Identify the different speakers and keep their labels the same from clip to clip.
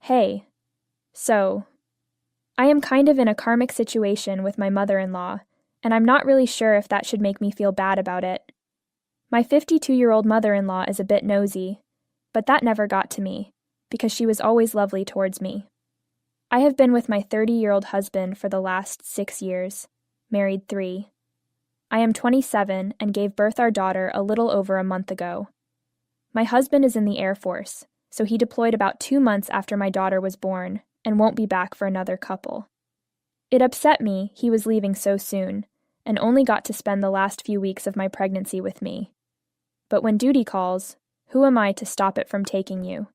Speaker 1: Hey, so, I am kind of in a karmic situation with my mother-in-law, and I'm not really sure if that should make me feel bad about it. My 52-year-old mother-in-law is a bit nosy, but that never got to me, because she was always lovely towards me. I have been with my 30-year-old husband for the last 6 years, married 3. I am 27 and gave birth our daughter a little over a month ago. My husband is in the Air Force, so he deployed about 2 months after my daughter was born and won't be back for another couple. It upset me he was leaving so soon and only got to spend the last few weeks of my pregnancy with me. But when duty calls, who am I to stop it from taking you?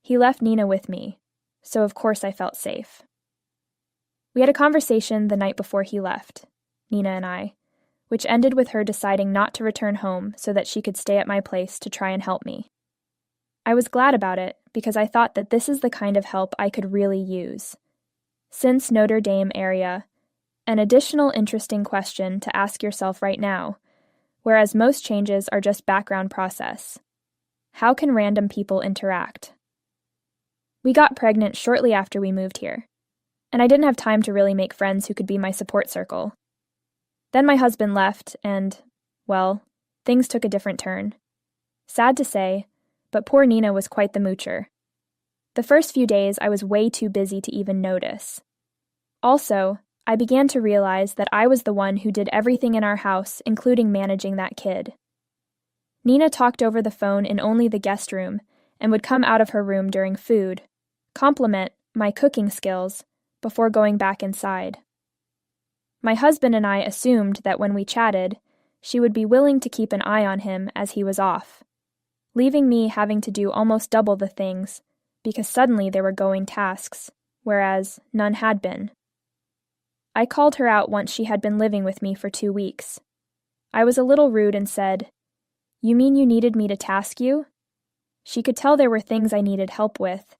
Speaker 1: He left Nina with me, so of course I felt safe. We had a conversation the night before he left, Nina and I, which ended with her deciding not to return home so that she could stay at my place to try and help me. I was glad about it because I thought that this is the kind of help I could really use. Since Notre Dame area, an additional interesting question to ask yourself right now, whereas most changes are just background process. How can random people interact? We got pregnant shortly after we moved here, and I didn't have time to really make friends who could be my support circle. Then my husband left and, well, things took a different turn. Sad to say, but poor Nina was quite the moocher. The first few days I was way too busy to even notice. Also, I began to realize that I was the one who did everything in our house, including managing that kid. Nina talked over the phone in only the guest room and would come out of her room during food, compliment my cooking skills, before going back inside. My husband and I assumed that when we chatted, she would be willing to keep an eye on him as he was off, leaving me having to do almost double the things because suddenly there were going tasks, whereas none had been. I called her out once she had been living with me for 2 weeks. I was a little rude and said, "You mean you needed me to task you?" She could tell there were things I needed help with,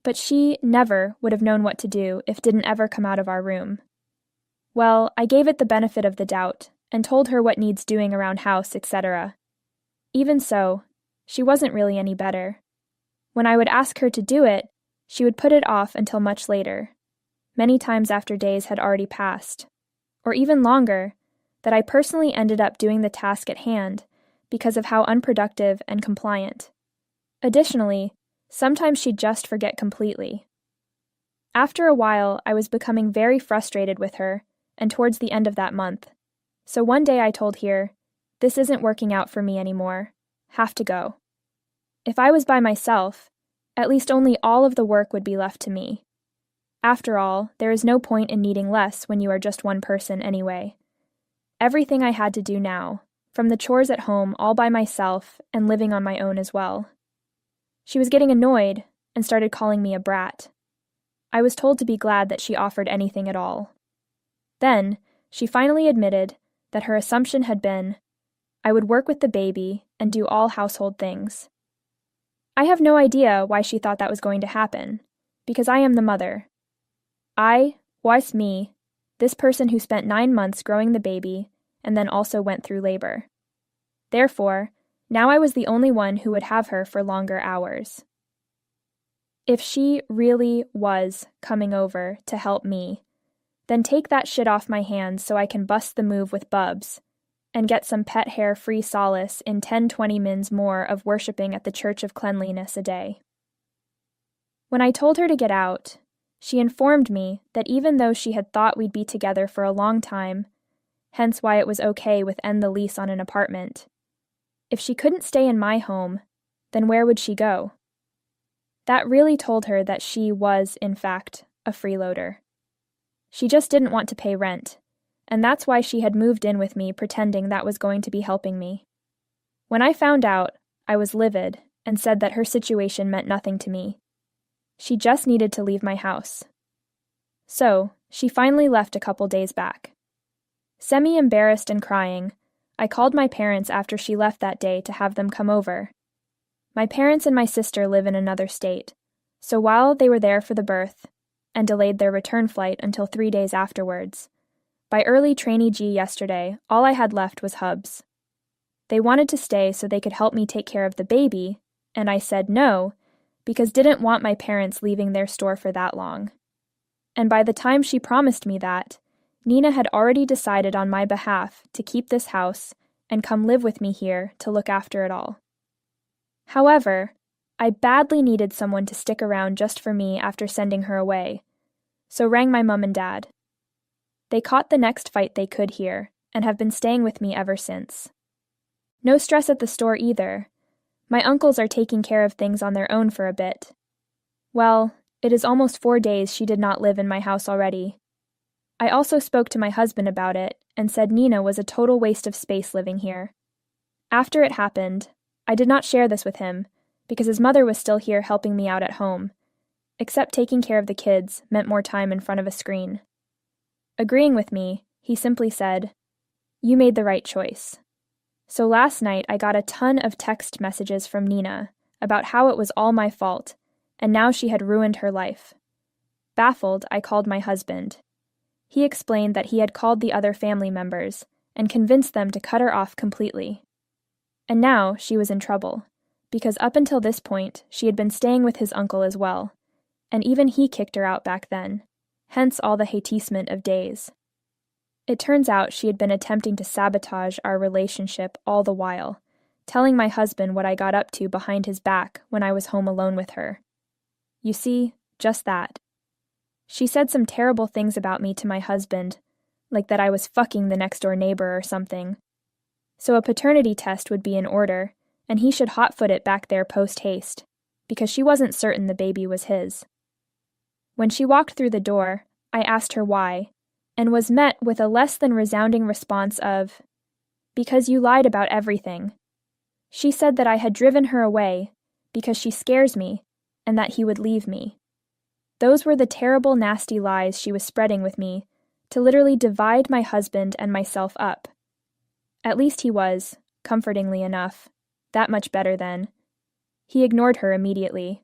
Speaker 1: but she never would have known what to do if didn't ever come out of our room. Well, I gave it the benefit of the doubt and told her what needs doing around house, etc. Even so, she wasn't really any better. When I would ask her to do it, she would put it off until much later, many times after days had already passed, or even longer, that I personally ended up doing the task at hand because of how unproductive and compliant. Additionally, sometimes she'd just forget completely. After a while, I was becoming very frustrated with her, and towards the end of that month. So one day I told her, "This isn't working out for me anymore. Have to go." If I was by myself, at least only all of the work would be left to me. After all, there is no point in needing less when you are just one person anyway. Everything I had to do now, from the chores at home all by myself and living on my own as well. She was getting annoyed and started calling me a brat. I was told to be glad that she offered anything at all. Then, she finally admitted that her assumption had been, I would work with the baby and do all household things. I have no idea why she thought that was going to happen, because I am the mother. Me, this person who spent 9 months growing the baby and then also went through labor. Therefore, now I was the only one who would have her for longer hours. If she really was coming over to help me, then take that shit off my hands so I can bust the move with Bubs and get some pet hair free solace in 10-20 mins more of worshipping at the Church of Cleanliness a day. When I told her to get out, she informed me that even though she had thought we'd be together for a long time, hence why it was okay with end the lease on an apartment, if she couldn't stay in my home, then where would she go? That really told her that she was, in fact, a freeloader. She just didn't want to pay rent, and that's why she had moved in with me pretending that was going to be helping me. When I found out, I was livid and said that her situation meant nothing to me. She just needed to leave my house. So, she finally left a couple days back. Semi-embarrassed and crying, I called my parents after she left that day to have them come over. My parents and my sister live in another state, so while they were there for the birth, and delayed their return flight until 3 days afterwards, by early trainee G yesterday, all I had left was hubs. They wanted to stay so they could help me take care of the baby, and I said no, because didn't want my parents leaving their store for that long. And by the time she promised me that, Nina had already decided on my behalf to keep this house and come live with me here to look after it all. However, I badly needed someone to stick around just for me after sending her away, so rang my mum and dad. They caught the next fight they could here and have been staying with me ever since. No stress at the store either. My uncles are taking care of things on their own for a bit. Well, it is almost 4 days she did not live in my house already. I also spoke to my husband about it and said Nina was a total waste of space living here. After it happened, I did not share this with him because his mother was still here helping me out at home, except taking care of the kids meant more time in front of a screen. Agreeing with me, he simply said, "You made the right choice." So last night I got a ton of text messages from Nina about how it was all my fault, and now she had ruined her life. Baffled, I called my husband. He explained that he had called the other family members and convinced them to cut her off completely. And now she was in trouble, because up until this point she had been staying with his uncle as well, and even he kicked her out back then, hence all the hateasement of days. It turns out she had been attempting to sabotage our relationship all the while, telling my husband what I got up to behind his back when I was home alone with her. You see, just that. She said some terrible things about me to my husband, like that I was fucking the next-door neighbor or something. So a paternity test would be in order, and he should hotfoot it back there post-haste, because she wasn't certain the baby was his. When she walked through the door, I asked her why, and was met with a less than resounding response of, "Because you lied about everything." She said that I had driven her away, because she scares me, and that he would leave me. Those were the terrible, nasty lies she was spreading with me, to literally divide my husband and myself up. At least he was, comfortingly enough, that much better then. He ignored her immediately.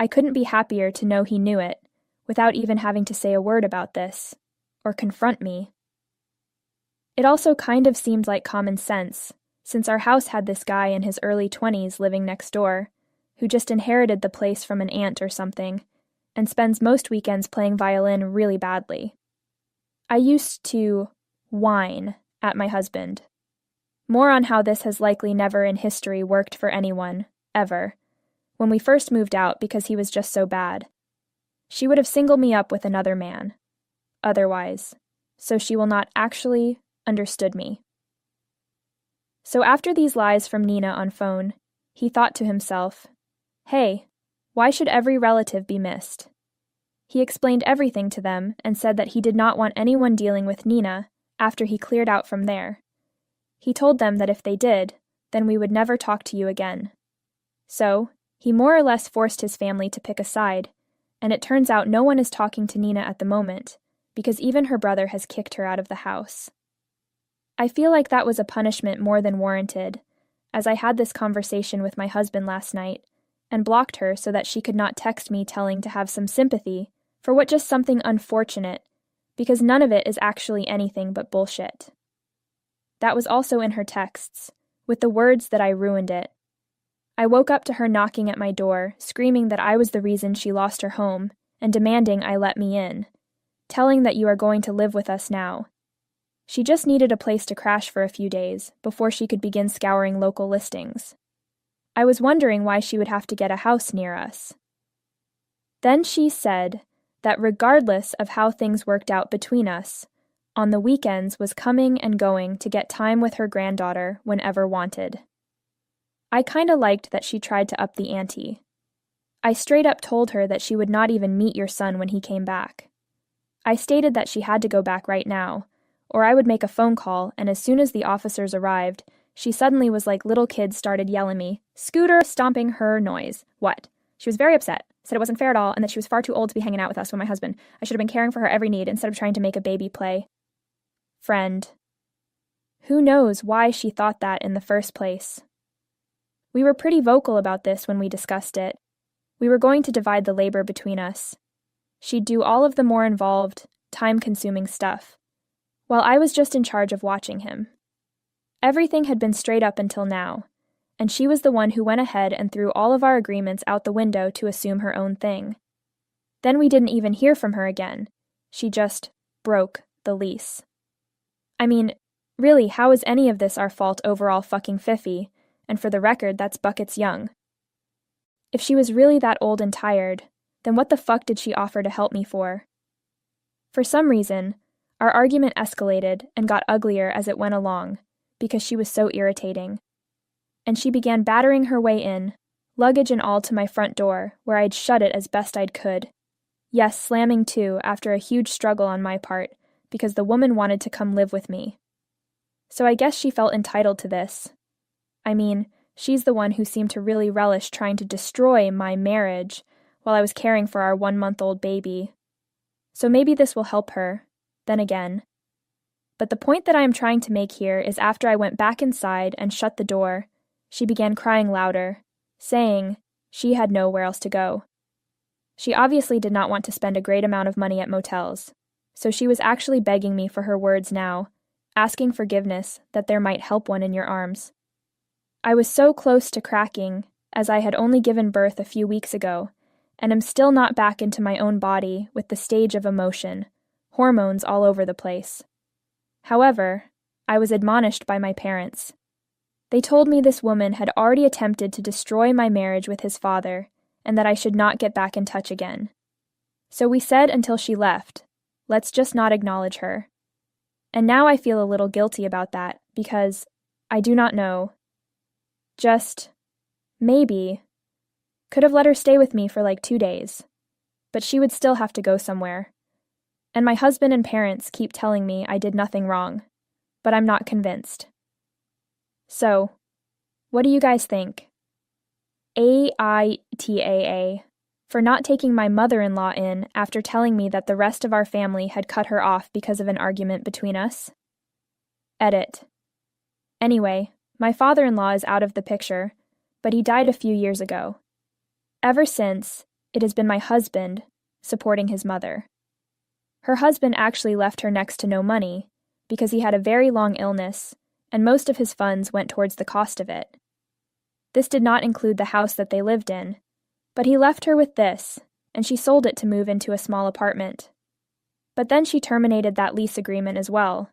Speaker 1: I couldn't be happier to know he knew it, without even having to say a word about this, or confront me. It also kind of seemed like common sense, since our house had this guy in his early 20s living next door, who just inherited the place from an aunt or something, and spends most weekends playing violin really badly. I used to whine at my husband. More on how this has likely never in history worked for anyone, ever, when we first moved out because he was just so bad. She would have singled me up with another man. Otherwise, so she will not actually understood me. So after these lies from Nina on phone, he thought to himself, "Hey, why should every relative be missed?" He explained everything to them and said that he did not want anyone dealing with Nina after he cleared out from there. He told them that if they did, then we would never talk to you again. So, he more or less forced his family to pick a side, and it turns out no one is talking to Nina at the moment, because even her brother has kicked her out of the house. I feel like that was a punishment more than warranted, as I had this conversation with my husband last night, and blocked her so that she could not text me telling to have some sympathy for what just something unfortunate, because none of it is actually anything but bullshit. That was also in her texts, with the words that I ruined it. I woke up to her knocking at my door, screaming that I was the reason she lost her home, and demanding I let me in, telling that you are going to live with us now. She just needed a place to crash for a few days before she could begin scouring local listings. I was wondering why she would have to get a house near us. Then she said that regardless of how things worked out between us, on the weekends was coming and going to get time with her granddaughter whenever wanted. I kinda liked that she tried to up the ante. I straight up told her that she would not even meet your son when he came back. I stated that she had to go back right now, or I would make a phone call, and as soon as the officers arrived, she suddenly was like little kids started yelling me, "Scooter stomping her noise." What? She was very upset, said it wasn't fair at all, and that she was far too old to be hanging out with us when my husband. I should have been caring for her every need instead of trying to make a baby play. Friend. Who knows why she thought that in the first place? We were pretty vocal about this when we discussed it. We were going to divide the labor between us. She'd do all of the more involved, time-consuming stuff, while I was just in charge of watching him. Everything had been straight up until now, and she was the one who went ahead and threw all of our agreements out the window to assume her own thing. Then we didn't even hear from her again. She just broke the lease. I mean, really, how is any of this our fault overall fucking Fiffy? And for the record, that's Buckets Young. If she was really that old and tired, then what the fuck did she offer to help me for? For some reason, our argument escalated and got uglier as it went along, because she was so irritating. And she began battering her way in, luggage and all, to my front door, where I'd shut it as best I could. Yes, slamming too, after a huge struggle on my part, because the woman wanted to come live with me. So I guess she felt entitled to this. I mean, she's the one who seemed to really relish trying to destroy my marriage while I was caring for our 1-month-old baby. So maybe this will help her, then again. But the point that I am trying to make here is after I went back inside and shut the door, she began crying louder, saying she had nowhere else to go. She obviously did not want to spend a great amount of money at motels, so she was actually begging me for her words now, asking forgiveness that there might help one in your arms. I was so close to cracking, as I had only given birth a few weeks ago, and am still not back into my own body with the stage of emotion, hormones all over the place. However, I was admonished by my parents. They told me this woman had already attempted to destroy my marriage with his father, and that I should not get back in touch again. So we said until she left, let's just not acknowledge her. And now I feel a little guilty about that, because I do not know. Just, maybe, could have let her stay with me for like 2 days. But she would still have to go somewhere. And my husband and parents keep telling me I did nothing wrong, but I'm not convinced. So, what do you guys think? AITAA for not taking my mother-in-law in after telling me that the rest of our family had cut her off because of an argument between us. Edit. Anyway, my father-in-law is out of the picture, but he died a few years ago. Ever since, it has been my husband supporting his mother. Her husband actually left her next to no money because he had a very long illness, and most of his funds went towards the cost of it. This did not include the house that they lived in, but he left her with this, and she sold it to move into a small apartment. But then she terminated that lease agreement as well.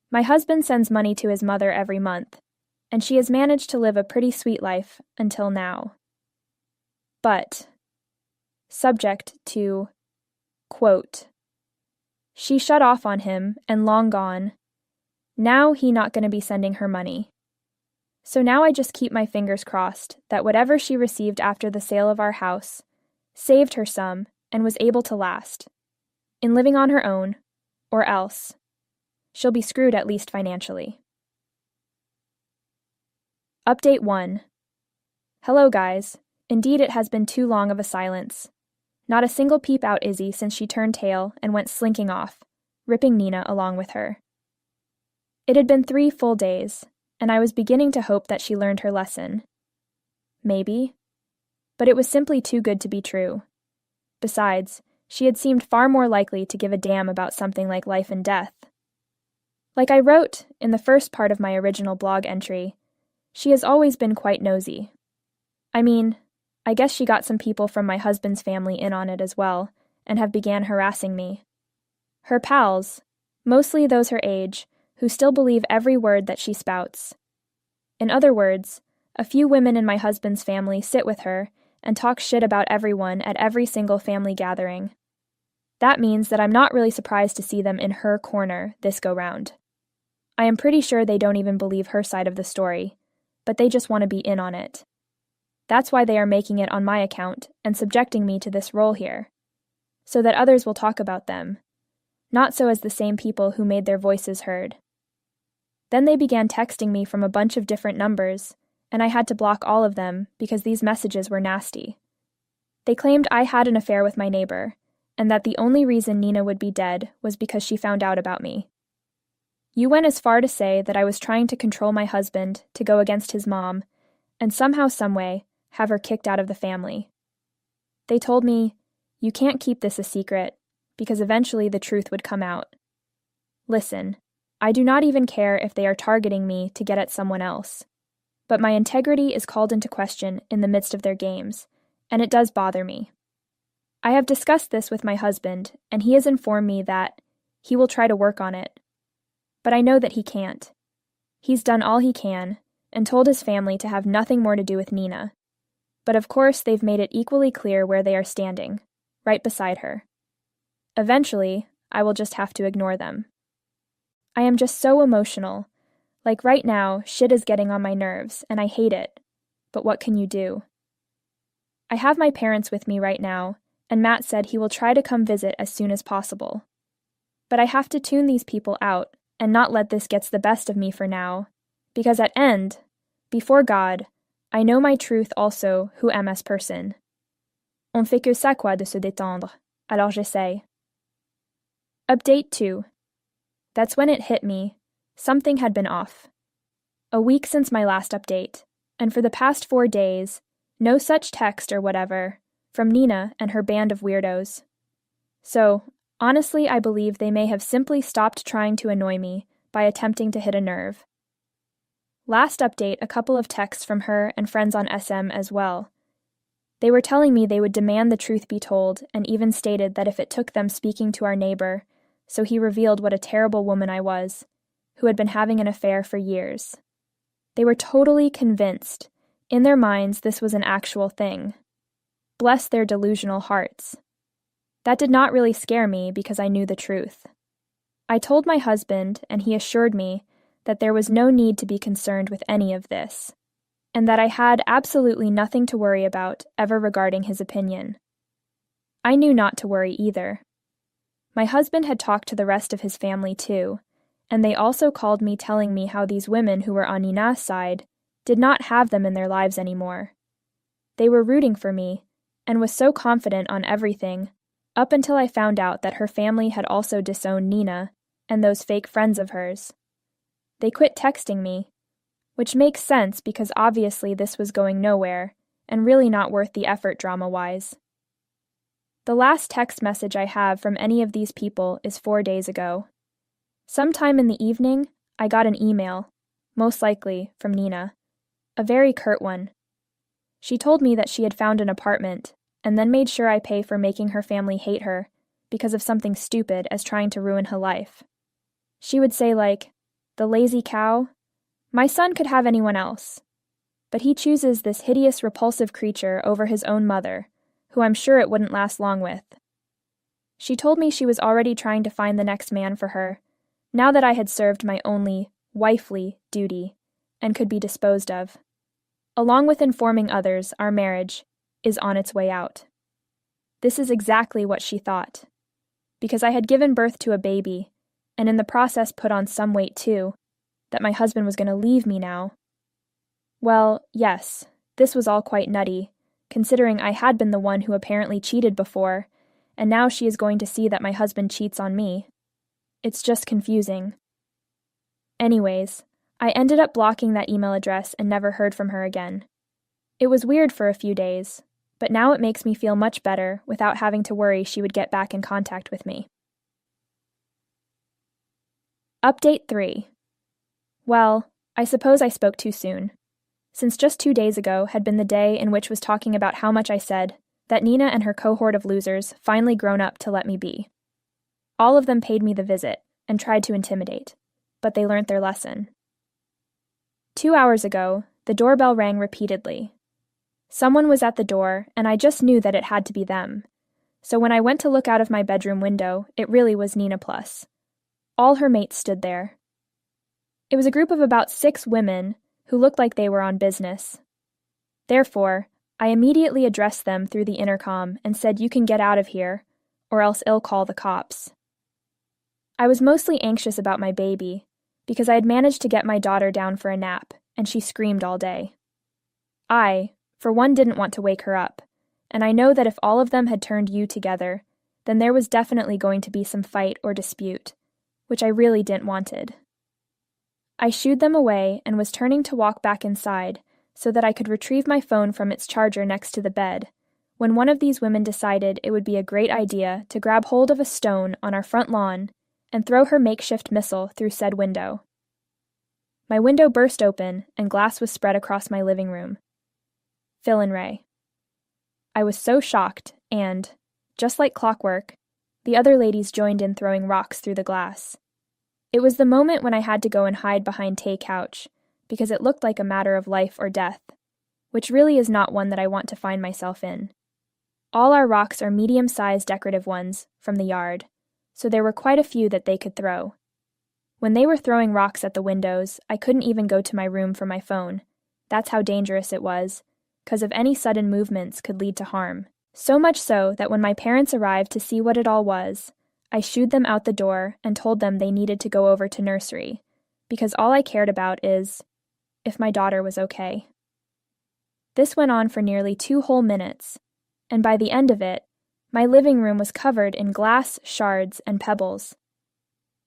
Speaker 1: My husband sends money to his mother every month, and she has managed to live a pretty sweet life until now. But, subject to, quote, she shut off on him and long gone. Now he not gonna be sending her money. So now I just keep my fingers crossed that whatever she received after the sale of our house saved her some and was able to last, in living on her own, or else she'll be screwed at least financially. Update 1. Hello guys. Indeed it has been too long of a silence. Not a single peep out Izzy since she turned tail and went slinking off, ripping Nina along with her. It had been 3 full days, and I was beginning to hope that she learned her lesson. Maybe. But it was simply too good to be true. Besides, she had seemed far more likely to give a damn about something like life and death. Like I wrote in the first part of my original blog entry, she has always been quite nosy. I mean, I guess she got some people from my husband's family in on it as well, and have began harassing me. Her pals, mostly those her age, who still believe every word that she spouts. In other words, a few women in my husband's family sit with her and talk shit about everyone at every single family gathering. That means that I'm not really surprised to see them in her corner this go-round. I am pretty sure they don't even believe her side of the story, but they just want to be in on it. That's why they are making it on my account and subjecting me to this role here, so that others will talk about them, not so as the same people who made their voices heard. Then they began texting me from a bunch of different numbers, and I had to block all of them because these messages were nasty. They claimed I had an affair with my neighbor, and that the only reason Nina would be dead was because she found out about me. You went as far to say that I was trying to control my husband to go against his mom, and somehow, someway, have her kicked out of the family. They told me, you can't keep this a secret, because eventually the truth would come out. Listen, I do not even care if they are targeting me to get at someone else. but my integrity is called into question in the midst of their games, and it does bother me. I have discussed this with my husband, and he has informed me that he will try to work on it. But I know that he can't. He's done all he can, and told his family to have nothing more to do with Nina. But of course they've made it equally clear where they are standing, right beside her. Eventually, I will just have to ignore them. I am just so emotional. Like right now, shit is getting on my nerves, and I hate it. But what can you do? I have my parents with me right now, and Matt said he will try to come visit as soon as possible. But I have to tune these people out and not let this get the best of me for now, because at end, before God, I know my truth also who am as person. On fait que ça quoi de se détendre, alors j'essaie. Update 2. That's when it hit me. Something had been off. A week since my last update, and for the past 4 days, no such text or whatever from Nina and her band of weirdos. So, honestly, I believe they may have simply stopped trying to annoy me by attempting to hit a nerve. Last update, a couple of texts from her and friends on SM as well. They were telling me they would demand the truth be told, and even stated that if it took them speaking to our neighbor, so he revealed what a terrible woman I was, who had been having an affair for years. They were totally convinced. In their minds, this was an actual thing. Bless their delusional hearts. That did not really scare me because I knew the truth. I told my husband, and he assured me that there was no need to be concerned with any of this, and that I had absolutely nothing to worry about ever regarding his opinion. I knew not to worry either. My husband had talked to the rest of his family too, and they also called me telling me how these women who were on Nina's side did not have them in their lives anymore. They were rooting for me, and was so confident on everything, up until I found out that her family had also disowned Nina and those fake friends of hers. They quit texting me, which makes sense because obviously this was going nowhere, and really not worth the effort drama-wise. The last text message I have from any of these people is 4 days ago. Sometime in the evening, I got an email, most likely from Nina, a very curt one. She told me that she had found an apartment, and then made sure I pay for making her family hate her because of something stupid as trying to ruin her life. She would say like, "The lazy cow? My son could have anyone else. But he chooses this hideous, repulsive creature over his own mother, who I'm sure it wouldn't last long with." She told me she was already trying to find the next man for her, now that I had served my only, wifely, duty, and could be disposed of. Along with informing others, our marriage is on its way out. This is exactly what she thought. Because I had given birth to a baby, and in the process put on some weight too, that my husband was going to leave me now. Well, yes, this was all quite nutty, considering I had been the one who apparently cheated before, and now she is going to see that my husband cheats on me. It's just confusing. Anyways, I ended up blocking that email address and never heard from her again. It was weird for a few days, but now it makes me feel much better without having to worry she would get back in contact with me. Update 3. Well, I suppose I spoke too soon, since just 2 days ago had been the day in which was talking about how much I said that Nina and her cohort of losers finally grown up to let me be. All of them paid me the visit and tried to intimidate, but they learnt their lesson. 2 hours ago, the doorbell rang repeatedly. Someone was at the door, and I just knew that it had to be them. So when I went to look out of my bedroom window, it really was Nina Plus. All her mates stood there. It was a group of about 6 women who looked like they were on business. Therefore, I immediately addressed them through the intercom and said, "You can get out of here, or else I'll call the cops." I was mostly anxious about my baby, because I had managed to get my daughter down for a nap, and she screamed all day. I, for one, didn't want to wake her up, and I know that if all of them had turned you together, then there was definitely going to be some fight or dispute, which I really didn't wanted. I shooed them away and was turning to walk back inside so that I could retrieve my phone from its charger next to the bed, when one of these women decided it would be a great idea to grab hold of a stone on our front lawn and throw her makeshift missile through said window. My window burst open, and glass was spread across my living room. Phil and Ray. I was so shocked, and, just like clockwork, the other ladies joined in throwing rocks through the glass. It was the moment when I had to go and hide behind Tay couch, because it looked like a matter of life or death, which really is not one that I want to find myself in. All our rocks are medium-sized decorative ones from the yard, so there were quite a few that they could throw. When they were throwing rocks at the windows, I couldn't even go to my room for my phone. That's how dangerous it was, because of any sudden movements could lead to harm. So much so that when my parents arrived to see what it all was, I shooed them out the door and told them they needed to go over to nursery, because all I cared about is if my daughter was okay. This went on for nearly 2 whole minutes, and by the end of it, my living room was covered in glass, shards, and pebbles.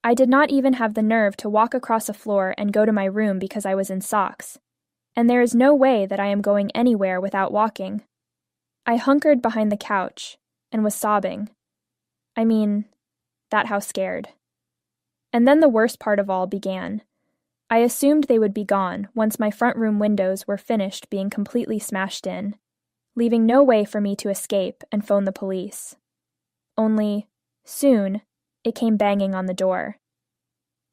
Speaker 1: I did not even have the nerve to walk across a floor and go to my room because I was in socks, and there is no way that I am going anywhere without walking. I hunkered behind the couch and was sobbing. I mean, that how scared. And then the worst part of all began. I assumed they would be gone once my front room windows were finished being completely smashed in, leaving no way for me to escape and phone the police. Only, soon, it came banging on the door.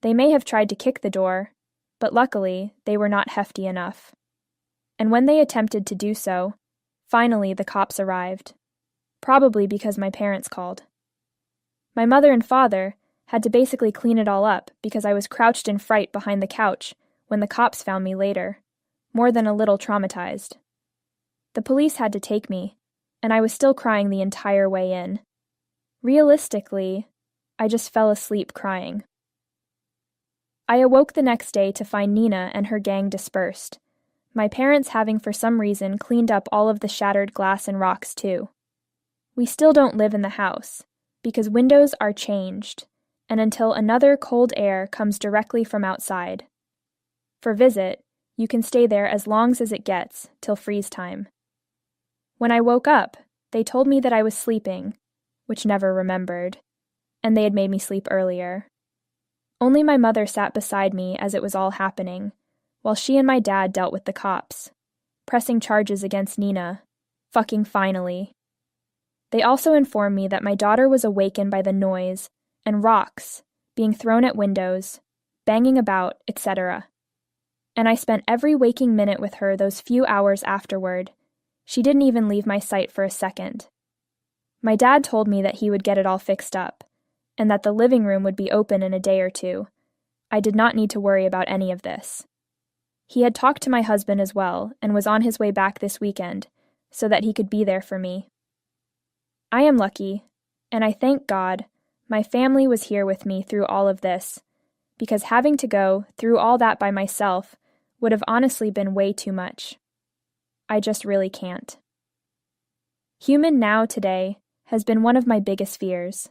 Speaker 1: They may have tried to kick the door, but luckily they were not hefty enough. And when they attempted to do so, finally the cops arrived, probably because my parents called. My mother and father had to basically clean it all up because I was crouched in fright behind the couch when the cops found me later, more than a little traumatized. The police had to take me, and I was still crying the entire way in. Realistically, I just fell asleep crying. I awoke the next day to find Nina and her gang dispersed, my parents having for some reason cleaned up all of the shattered glass and rocks too. We still don't live in the house, because windows are changed, and until another cold air comes directly from outside. For visit, you can stay there as long as it gets, till freeze time. When I woke up, they told me that I was sleeping, which never remembered, and they had made me sleep earlier. Only my mother sat beside me as it was all happening, while she and my dad dealt with the cops, pressing charges against Nina, fucking finally. They also informed me that my daughter was awakened by the noise and rocks being thrown at windows, banging about, etc. And I spent every waking minute with her those few hours afterward. She didn't even leave my sight for a second. My dad told me that he would get it all fixed up, and that the living room would be open in a day or 2. I did not need to worry about any of this. He had talked to my husband as well, and was on his way back this weekend, so that he could be there for me. I am lucky, and I thank God, my family was here with me through all of this, because having to go through all that by myself would have honestly been way too much. I just really can't. Human now today has been one of my biggest fears,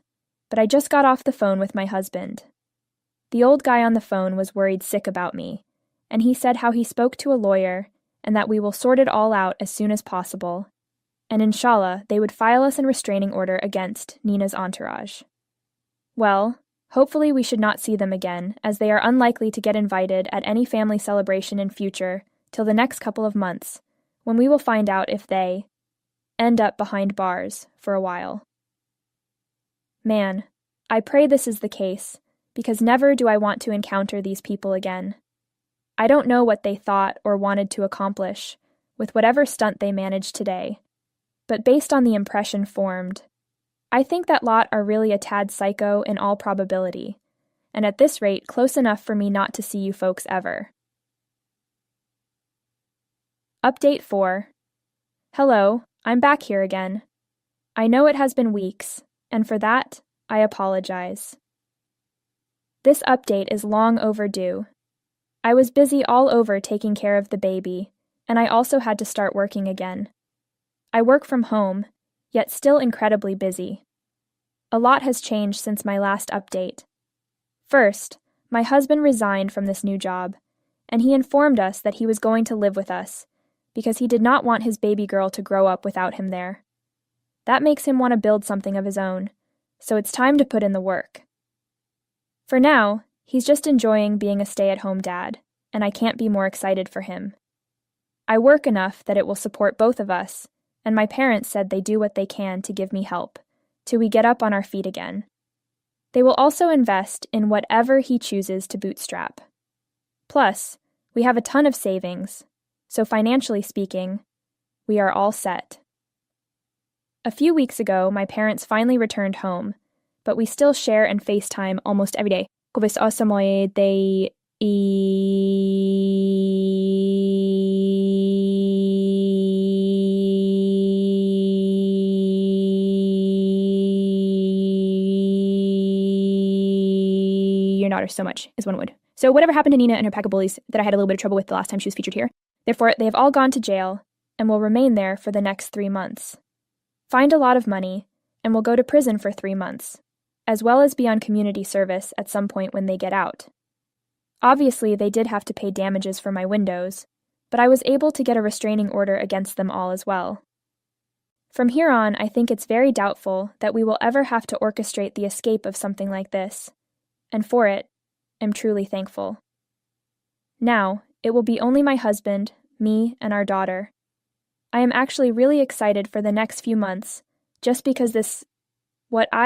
Speaker 1: but I just got off the phone with my husband. The old guy on the phone was worried sick about me, and he said how he spoke to a lawyer and that we will sort it all out as soon as possible, and inshallah they would file us a restraining order against Nina's entourage. Well, hopefully we should not see them again, as they are unlikely to get invited at any family celebration in future till the next couple of months, when we will find out if they end up behind bars for a while. Man, I pray this is the case, because never do I want to encounter these people again. I don't know what they thought or wanted to accomplish with whatever stunt they managed today, but based on the impression formed, I think that lot are really a tad psycho in all probability, and at this rate close enough for me not to see you folks ever. Update 4. Hello, I'm back here again. I know it has been weeks, and for that, I apologize. This update is long overdue. I was busy all over taking care of the baby, and I also had to start working again. I work from home, yet still incredibly busy. A lot has changed since my last update. First, my husband resigned from this new job, and he informed us that he was going to live with us, because he did not want his baby girl to grow up without him there. That makes him want to build something of his own, so it's time to put in the work. For now, he's just enjoying being a stay-at-home dad, and I can't be more excited for him. I work enough that it will support both of us, and my parents said they do what they can to give me help, till we get up on our feet again. They will also invest in whatever he chooses to bootstrap. Plus, we have a ton of savings, so financially speaking, we are all set. A few weeks ago, my parents finally returned home, but we still share and FaceTime almost every day. Your daughter so much, as one would. So whatever happened to Nina and her pack of bullies that I had a little bit of trouble with the last time she was featured here? Therefore, they have all gone to jail and will remain there for the next 3 months. Find a lot of money and will go to prison for 3 months, as well as be on community service at some point when they get out. Obviously, they did have to pay damages for my windows, but I was able to get a restraining order against them all as well. From here on, I think it's very doubtful that we will ever have to orchestrate the escape of something like this, and for it, am truly thankful. Now, it will be only my husband, me, and our daughter. I am actually really excited for the next few months, just because what I